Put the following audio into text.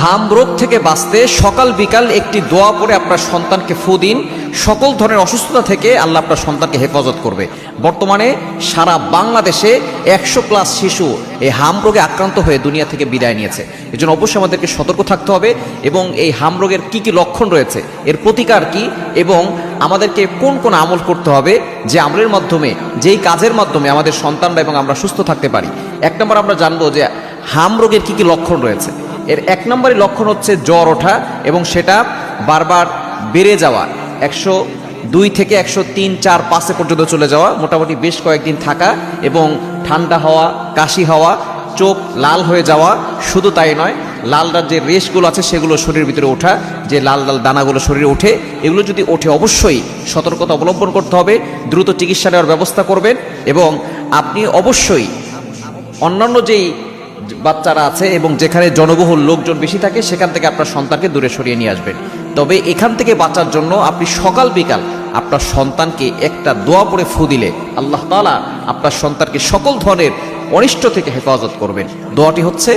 হাম রোগ থেকে বাঁচতে সকাল বিকাল একটি দোয়া পড়ে আপনার সন্তানকে ফু দিন। সকল ধরনের অসুস্থতা থেকে আল্লাহ আপনার সন্তানকে হেফাজত করবে। বর্তমানে সারা বাংলাদেশে 100+ শিশু এই হাম রোগে আক্রান্ত হয়ে দুনিয়া থেকে বিদায় নিয়েছে। এজন্য অবশ্যই আমাদেরকে সতর্ক থাকতে হবে এবং এই হাম রোগের কি কি লক্ষণ রয়েছে, এর প্রতিকার কি, এবং আমাদেরকে কোন কোন আমল করতে হবে, যে আমলের মাধ্যমে, যেই কাজের মাধ্যমে আমাদের সন্তানরা এবং আমরা সুস্থ থাকতে পারি। 1 নম্বর আমরা জানবো যে হাম রোগের কি কি লক্ষণ রয়েছে। এর 1 নম্বরের লক্ষণ হচ্ছে জ্বর ওঠা এবং সেটা বারবার বেড়ে যাওয়া, 102 থেকে 103, 4, 5 পর্যন্ত চলে যাওয়া, মোটামুটি বেশ কয়েকদিন থাকা এবং ঠান্ডা হওয়া, কাশি হওয়া, চোখ লাল হয়ে যাওয়া। শুধু তাই নয়, লাল লাল যে রেশগুলো আছে সেগুলো শরীরের ভিতরে ওঠা, যে লাল লাল দানাগুলো শরীরে ওঠে, এগুলো যদি ওঠে অবশ্যই সতর্কতা অবলম্বন করতে হবে, দ্রুত চিকিৎসা নেওয়ার ব্যবস্থা করবেন। এবং আপনি অবশ্যই অন্যান্য যেই বাচ্চারা আছে এবং যেখানে জনবহুল লোকজন বেশি থাকে সেখান থেকে আপনার সন্তানকে দূরে সরিয়ে নিয়ে আসবেন। তবে এখান থেকে বাঁচার জন্য আপনি সকাল বিকাল আপনার সন্তানকে একটা দোয়া পড়ে ফু দিলে আল্লাহ তাআলা আপনার সন্তানকে সকল ধরনের অনিষ্ট থেকে হেফাজত করবেন। দোয়াটি হচ্ছে